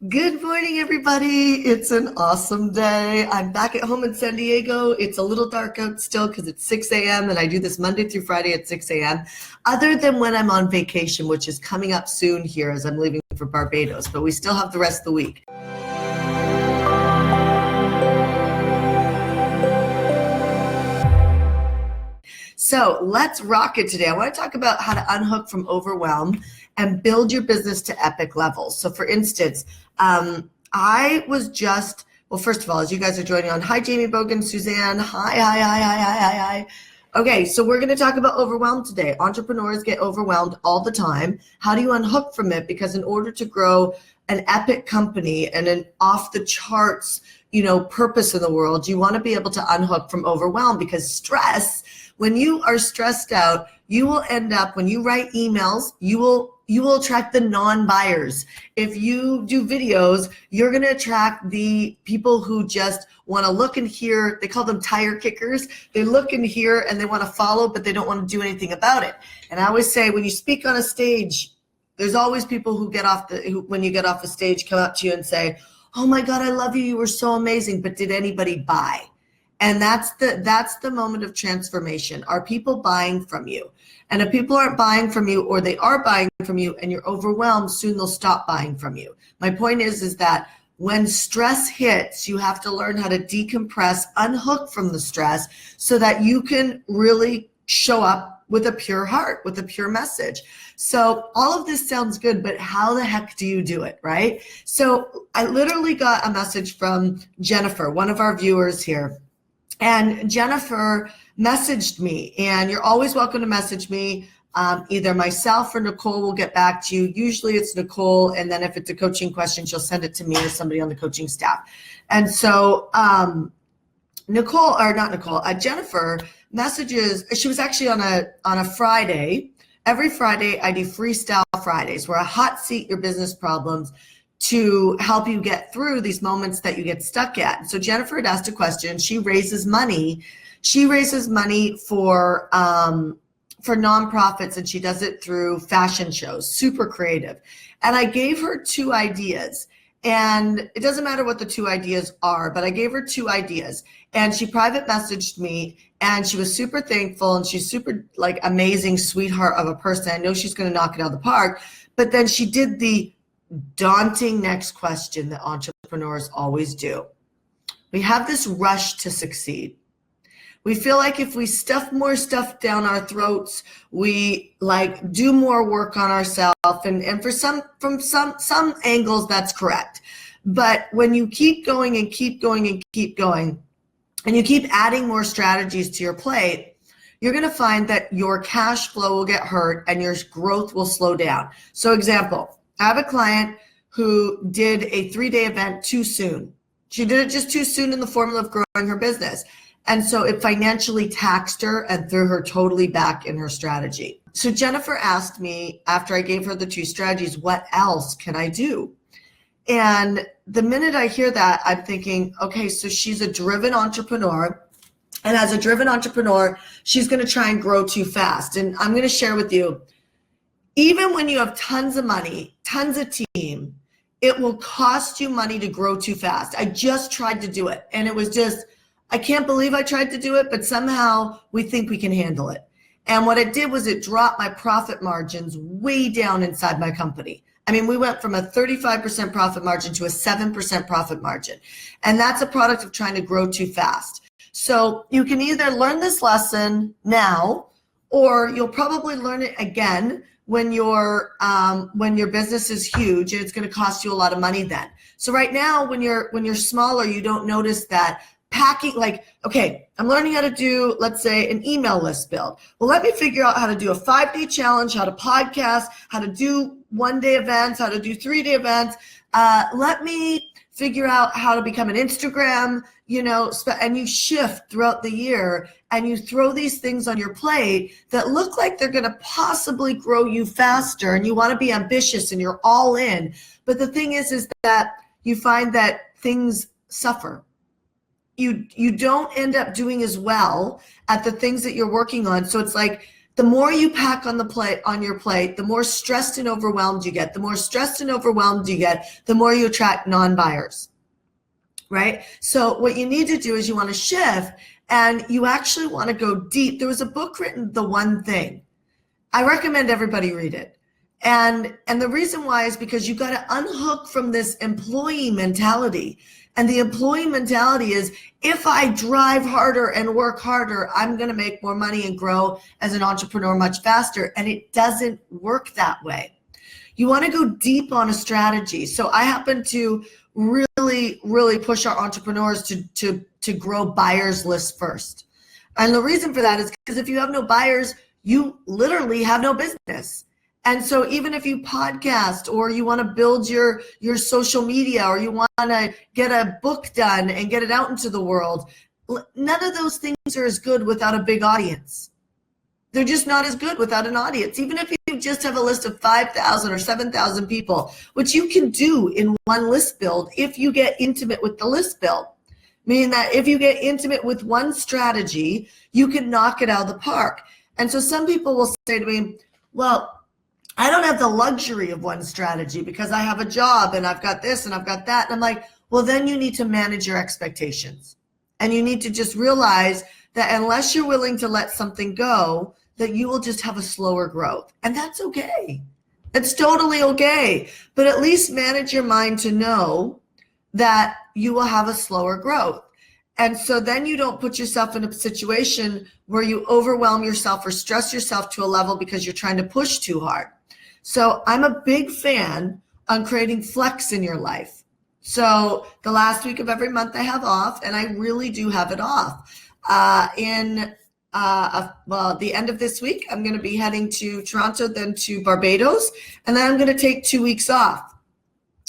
Good morning, everybody. It's an awesome day. I'm back at home in San Diego. It's a little dark out still because it's 6 a.m. and I do this Monday through Friday at 6 a.m. Other than when I'm on vacation, which is coming up soon here as I'm leaving for Barbados, but we still have the rest of the week. So let's rock it today. I want to talk about how to unhook from overwhelm and build your business to epic levels. So for instance, I was just, well, first of all, as you guys are joining on, hi, Jamie Bogan, Suzanne, hi. Okay, so we're going to talk about overwhelm today. Entrepreneurs get overwhelmed all the time. How do you unhook from it? Because in order to grow an epic company and an off the charts, purpose in the world, you want to be able to unhook from overwhelm, because stress, when you are stressed out, you will end up, when you write emails, you will attract the non-buyers. If you do videos, you're going to attract the people who just want to look and hear. They call them tire kickers. They look and hear and they want to follow, but they don't want to do anything about it. And I always say, when you speak on a stage, there's always people who when you get off the stage, come up to you and say, oh my God, I love you. You were so amazing. But did anybody buy? And that's the moment of transformation. Are people buying from you? And if people aren't buying from you, or they are buying from you and you're overwhelmed, soon they'll stop buying from you. My point is that when stress hits, you have to learn how to decompress, unhook from the stress so that you can really show up with a pure heart, with a pure message. So all of this sounds good, but how the heck do you do it, right? So I literally got a message from Jennifer, one of our viewers here. And Jennifer messaged me, and you're always welcome to message me. Either myself or Nicole will get back to you. Usually it's Nicole, and then if it's a coaching question, she'll send it to me or somebody on the coaching staff. And so Jennifer messages, she was actually on a Friday. Every Friday I do Freestyle Fridays, where I hot seat your business problems to help you get through these moments that you get stuck at. So Jennifer had asked a question. She raises money. She raises money for nonprofits, and she does it through fashion shows, super creative. And I gave her two ideas, and it doesn't matter what the two ideas are, but I gave her two ideas, and she private messaged me, and she was super thankful, and she's super amazing sweetheart of a person. I know she's going to knock it out of the park. But then she did the daunting next question that entrepreneurs always do. We have this rush to succeed. We feel like if we stuff more stuff down our throats, we do more work on ourselves, and from some angles that's correct. But when you keep going and keep going and keep going, and you keep adding more strategies to your plate, you're going to find that your cash flow will get hurt and your growth will slow down. So example, I have a client who did a 3-day event too soon. She did it just too soon in the formula of growing her business. And so it financially taxed her and threw her totally back in her strategy. So Jennifer asked me, after I gave her the two strategies, what else can I do? And the minute I hear that, I'm thinking, okay, so she's a driven entrepreneur. And as a driven entrepreneur, she's going to try and grow too fast. And I'm going to share with you, even when you have tons of money, tons of team, it will cost you money to grow too fast. I just tried to do it. And it was just, I can't believe I tried to do it, but somehow we think we can handle it. And what it did was it dropped my profit margins way down inside my company. I mean, we went from a 35% profit margin to a 7% profit margin. And that's a product of trying to grow too fast. So you can either learn this lesson now, or you'll probably learn it again when your business is huge, and it's going to cost you a lot of money then. So right now, when you're smaller, you don't notice that packing, okay, I'm learning how to do, let's say, an email list build. Well, let me figure out how to do a 5-day challenge, how to podcast, how to do 1-day events, how to do 3-day events. Let me figure out how to become an Instagram, and you shift throughout the year, and you throw these things on your plate that look like they're going to possibly grow you faster, and you want to be ambitious and you're all in. But the thing is that you find that things suffer. You don't end up doing as well at the things that you're working on. So it's like the more you pack on your plate, the more stressed and overwhelmed you get. The more stressed and overwhelmed you get, the more you attract non-buyers, right? So what you need to do is you want to shift, and you actually want to go deep. There was a book written, The One Thing. I recommend everybody read it. And the reason why is because you got to unhook from this employee mentality. And the employee mentality is, if I drive harder and work harder, I'm going to make more money and grow as an entrepreneur much faster. And it doesn't work that way. You want to go deep on a strategy. So I happen to really, really push our entrepreneurs to grow buyers lists first. And the reason for that is because if you have no buyers, you literally have no business. And so even if you podcast, or you want to build your social media, or you want to get a book done and get it out into the world, none of those things are as good without a big audience. They're just not as good without an audience. Even if you just have a list of 5,000 or 7,000 people, which you can do in one list build if you get intimate with the list build. Meaning that if you get intimate with one strategy, you can knock it out of the park. And so some people will say to me, well, I don't have the luxury of one strategy because I have a job and I've got this and I've got that. And I'm like, well, then you need to manage your expectations. And you need to just realize that unless you're willing to let something go, that you will just have a slower growth. And that's okay. It's totally okay. But at least manage your mind to know that you will have a slower growth. And so then you don't put yourself in a situation where you overwhelm yourself or stress yourself to a level because you're trying to push too hard. So I'm a big fan on creating flex in your life. So the last week of every month I have off, and I really do have it off. The end of this week, I'm going to be heading to Toronto, then to Barbados, and then I'm going to take 2 weeks off.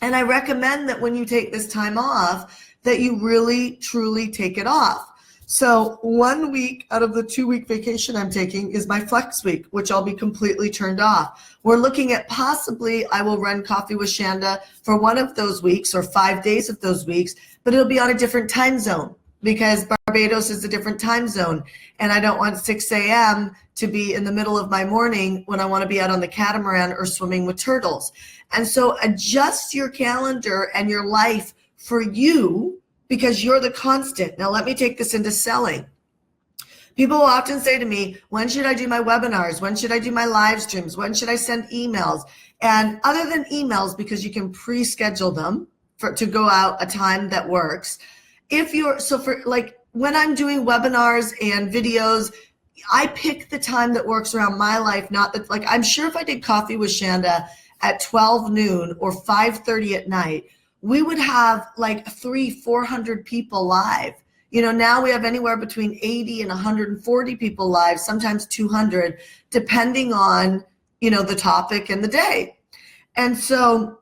And I recommend that when you take this time off, that you really, truly take it off. So 1 week out of the 2 week vacation I'm taking is my flex week, which I'll be completely turned off. We're looking at possibly I will run Coffee with Shanda for one of those weeks or 5 days of those weeks, but it'll be on a different time zone because Barbados is a different time zone. And I don't want 6 a.m. to be in the middle of my morning when I want to be out on the catamaran or swimming with turtles. And so adjust your calendar and your life for you, because you're the constant. Now, let me take this into selling. People will often say to me, when should I do my webinars? When should I do my live streams? When should I send emails? And other than emails, because you can pre-schedule them to go out a time that works. When I'm doing webinars and videos, I pick the time that works around my life, not that, like, I'm sure if I did Coffee with Shanda at 12 noon or 5:30 at night, we would have like 300-400 people live. Now we have anywhere between 80 and 140 people live, sometimes 200, depending on, the topic and the day. And so,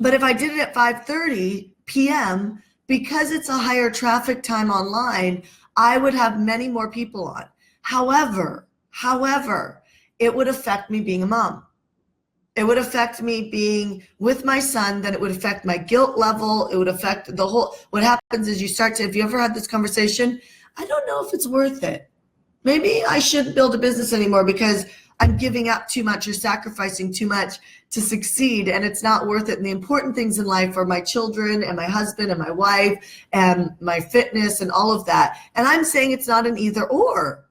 but if I did it at 5:30 p.m., because it's a higher traffic time online, I would have many more people on. However, it would affect me being a mom. It would affect me being with my son, then it would affect my guilt level. It would affect the whole, what happens is if you ever had this conversation, I don't know if it's worth it. Maybe I shouldn't build a business anymore because I'm giving up too much or sacrificing too much to succeed, and it's not worth it. And the important things in life are my children and my husband and my wife and my fitness and all of that. And I'm saying it's not an either or.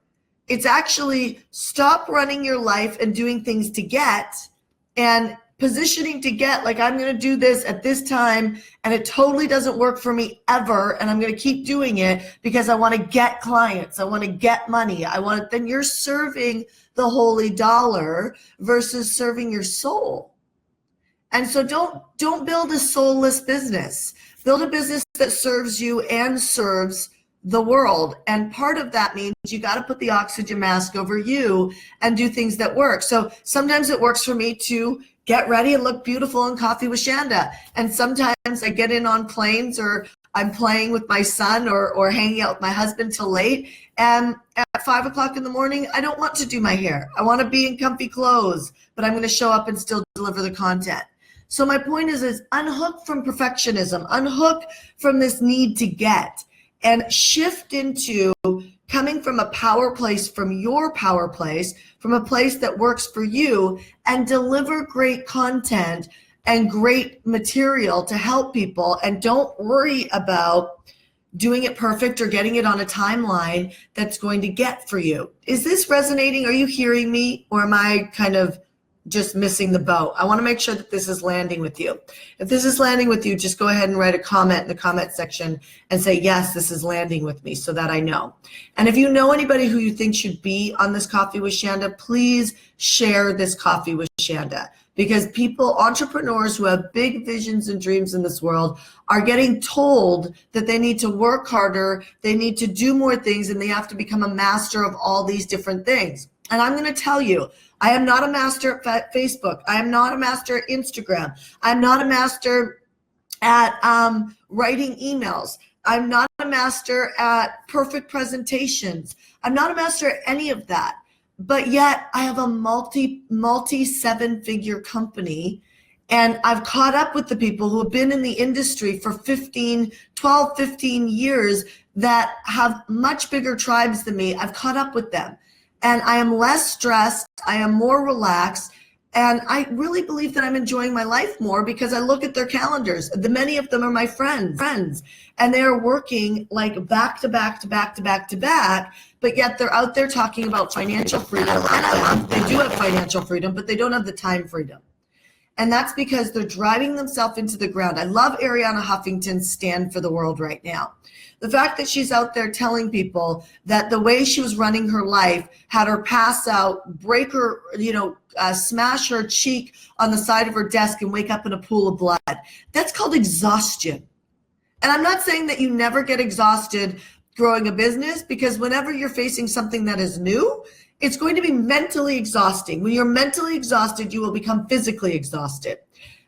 It's actually stop running your life and doing things to get and positioning to get, like, I'm going to do this at this time and it totally doesn't work for me ever, and I'm going to keep doing it because I want to get clients, I want to get money, then you're serving the holy dollar versus serving your soul. And so don't build a soulless business. Build a business that serves you and serves the world. And part of that means you got to put the oxygen mask over you and do things that work. So sometimes it works for me to get ready and look beautiful on Coffee with Shanda. And sometimes I get in on planes, or I'm playing with my son or hanging out with my husband till late. And at 5 o'clock in the morning, I don't want to do my hair. I want to be in comfy clothes, but I'm going to show up and still deliver the content. So my point is unhook from perfectionism, unhook from this need to get, and shift into coming from a power place, from your power place, from a place that works for you, and deliver great content and great material to help people. And don't worry about doing it perfect or getting it on a timeline that's going to get for you. Is this resonating? Are you hearing me? Or am I kind of just missing the boat? I want to make sure that this is landing with you. If this is landing with you, just go ahead and write a comment in the comment section and say, yes, this is landing with me, so that I know. And if you know anybody who you think should be on this Coffee with Shanda, please share this Coffee with Shanda, because people, entrepreneurs who have big visions and dreams in this world, are getting told that they need to work harder, they need to do more things, and they have to become a master of all these different things. And I'm going to tell you, I am not a master at Facebook. I am not a master at Instagram. I'm not a master at writing emails. I'm not a master at perfect presentations. I'm not a master at any of that. But yet I have a multi 7-figure company, and I've caught up with the people who have been in the industry for 12, 15 years that have much bigger tribes than me. I've caught up with them. And I am less stressed, I am more relaxed, and I really believe that I'm enjoying my life more because I look at their calendars. Many of them are my friends, and they are working like back to back to back to back to back, but yet they're out there talking about financial freedom. They do have financial freedom, but they don't have the time freedom. And that's because they're driving themselves into the ground. I love Arianna Huffington's stand for the world right now. The fact that she's out there telling people that the way she was running her life had her pass out, break her, smash her cheek on the side of her desk and wake up in a pool of blood. That's called exhaustion. And I'm not saying that you never get exhausted growing a business, because whenever you're facing something that is new, it's going to be mentally exhausting. When you're mentally exhausted, you will become physically exhausted.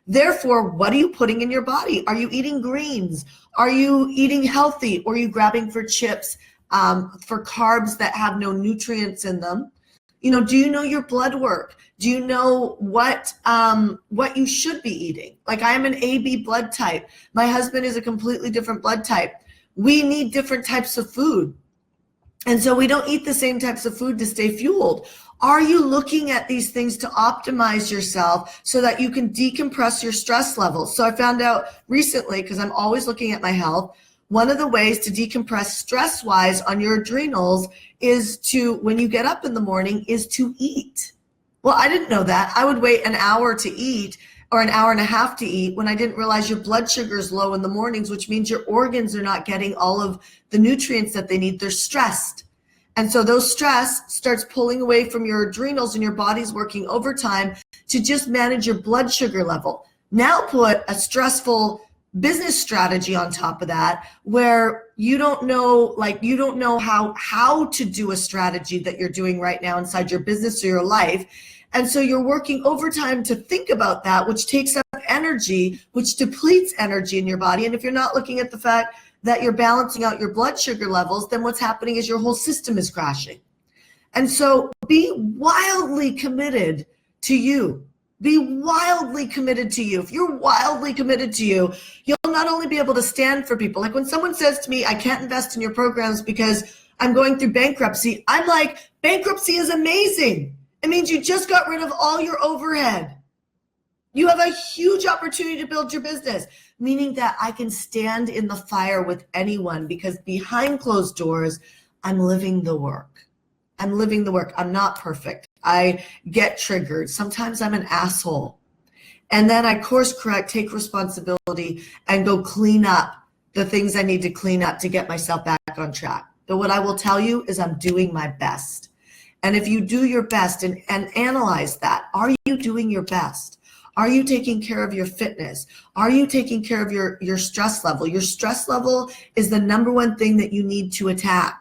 Therefore, what are you putting in your body? Are you eating greens? Are you eating healthy? Or are you grabbing for chips, for carbs that have no nutrients in them? Do you know your blood work? Do you know what you should be eating? Like, I am an AB blood type. My husband is a completely different blood type. We need different types of food. And so we don't eat the same types of food to stay fueled. Are you looking at these things to optimize yourself so that you can decompress your stress levels? So I found out recently, because I'm always looking at my health, one of the ways to decompress stress-wise on your adrenals is to, when you get up in the morning, is to eat. Well, I didn't know that. I would wait an hour to eat, or an hour and a half to eat, when I didn't realize your blood sugar is low in the mornings, which means your organs are not getting all of the nutrients that they need. They're stressed. And so those stress starts pulling away from your adrenals, and your body's working overtime to just manage your blood sugar level. Now put a stressful business strategy on top of that, where you don't know how to do a strategy that you're doing right now inside your business or your life. And so you're working overtime to think about that, which takes up energy, which depletes energy in your body. And if you're not looking at the fact that you're balancing out your blood sugar levels, then what's happening is your whole system is crashing. And so be wildly committed to you. Be wildly committed to you. If you're wildly committed to you, you'll not only be able to stand for people. Like when someone says to me, I can't invest in your programs because I'm going through bankruptcy, I'm like, bankruptcy is amazing. It means you just got rid of all your overhead. You have a huge opportunity to build your business, meaning that I can stand in the fire with anyone, because behind closed doors, I'm living the work. I'm living the work. I'm not perfect. I get triggered. Sometimes I'm an asshole. And then I course correct, take responsibility, and go clean up the things I need to clean up to get myself back on track. But what I will tell you is I'm doing my best. And if you do your best and analyze that, are you doing your best? Are you taking care of your fitness? Are you taking care of your stress level? Your stress level is the number one thing that you need to attack.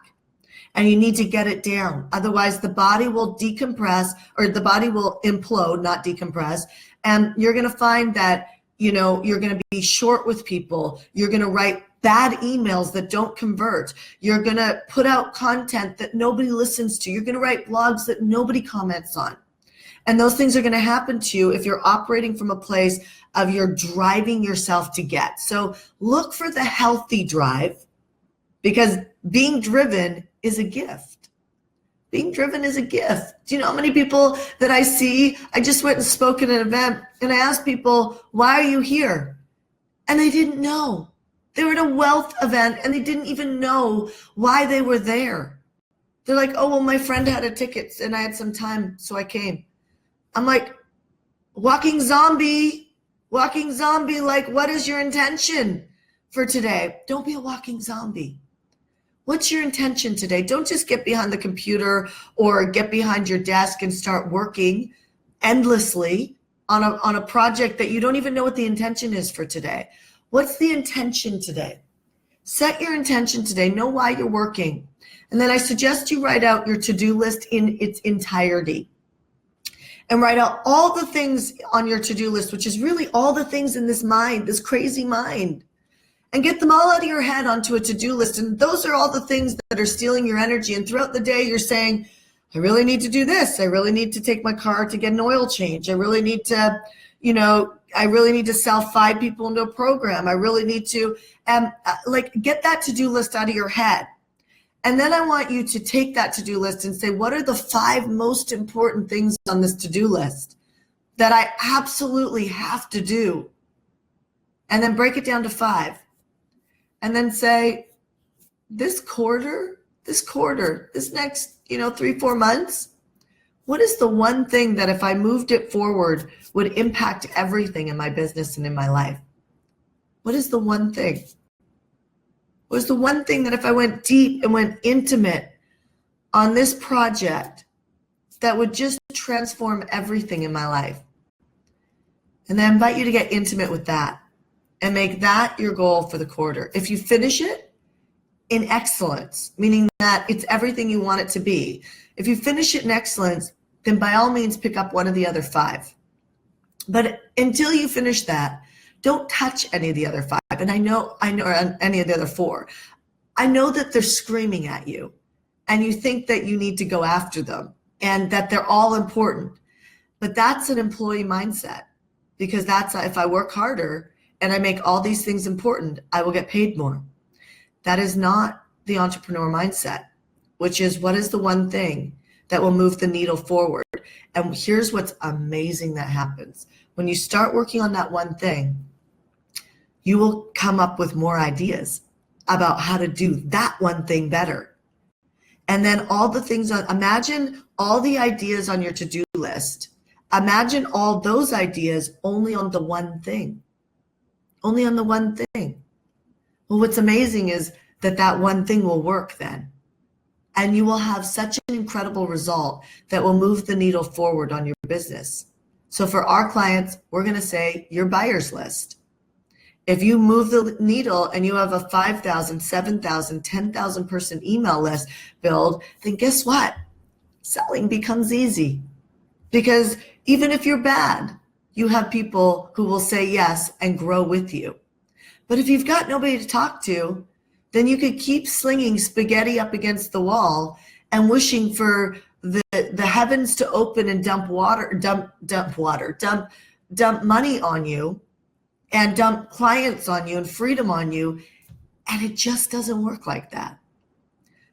And you need to get it down. Otherwise, the body will decompress, or the body will implode, not decompress. And you're going to find that, you're going to be short with people. You're going to write bad emails that don't convert. You're going to put out content that nobody listens to. You're going to write blogs that nobody comments on. And those things are going to happen to you if you're operating from a place of you're driving yourself to get. So look for the healthy drive, because being driven is a gift. Being driven is a gift. Do you know how many people that I see? I just went and spoke at an event and I asked people, why are you here? And they didn't know. They were at a wealth event and they didn't even know why they were there. They're like, oh, well, my friend had a ticket and I had some time, so I came. I'm like, walking zombie, like, what is your intention for today? Don't be a walking zombie. What's your intention today? Don't just get behind the computer or get behind your desk and start working endlessly on a project that you don't even know what the intention is for today. What's the intention today? Set your intention today. Know why you're working. And then I suggest you write out your to-do list in its entirety. And write out all the things on your to-do list, which is really all the things in this mind, this crazy mind. And get them all out of your head onto a to-do list. And those are all the things that are stealing your energy. And throughout the day, you're saying, I really need to do this. I really need to take my car to get an oil change. I really need to, sell 5 people into a program. I really need to, get that to-do list out of your head. And then I want you to take that to-do list and say, what are the 5 most important things on this to-do list that I absolutely have to do? And then break it down to 5. And then say, this next, 3-4 months, what is the one thing that if I moved it forward would impact everything in my business and in my life? What is the one thing? What is the one thing that if I went deep and went intimate on this project that would just transform everything in my life? And I invite you to get intimate with that. And make that your goal for the quarter. If you finish it in excellence, meaning that it's everything you want it to be. If you finish it in excellence, then by all means pick up one of the other 5. But until you finish that, don't touch any of the other 5. And I know any of the other 4. I know that they're screaming at you and you think that you need to go after them and that they're all important. But that's an employee mindset, because that's if I work harder and I make all these things important, I will get paid more. That is not the entrepreneur mindset, which is what is the one thing that will move the needle forward. And here's what's amazing that happens. When you start working on that one thing, you will come up with more ideas about how to do that one thing better. And then all the things imagine all the ideas on your to-do list. Imagine all those ideas only on the one thing. Only on the one thing. Well, what's amazing is that one thing will work then. And you will have such an incredible result that will move the needle forward on your business. So for our clients, we're going to say your buyer's list. If you move the needle and you have a 5,000, 7,000, 10,000 person email list build, then guess what? Selling becomes easy. Because even if you're bad, you have people who will say yes and grow with you. But if you've got nobody to talk to, then you could keep slinging spaghetti up against the wall and wishing for the heavens to open and dump money on you and dump clients on you and freedom on you. And it just doesn't work like that.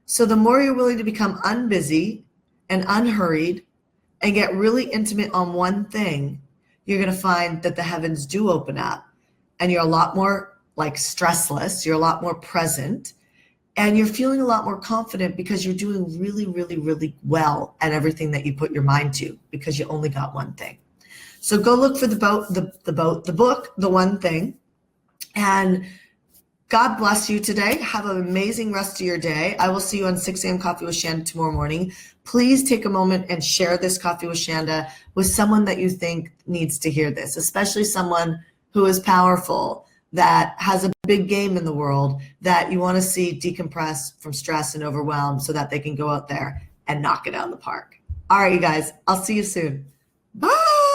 So the more you're willing to become unbusy and unhurried and get really intimate on one thing, you're going to find that the heavens do open up and you're a lot more stressless. You're a lot more present and you're feeling a lot more confident because you're doing really, really, really well at everything that you put your mind to because you only got one thing. So go look for the book, The One Thing. And God bless you today. Have an amazing rest of your day. I will see you on 6 a.m. Coffee with Shanda tomorrow morning. Please take a moment and share this Coffee with Shanda with someone that you think needs to hear this, especially someone who is powerful, that has a big game in the world, that you want to see decompress from stress and overwhelm so that they can go out there and knock it out of the park. All right, you guys, I'll see you soon. Bye.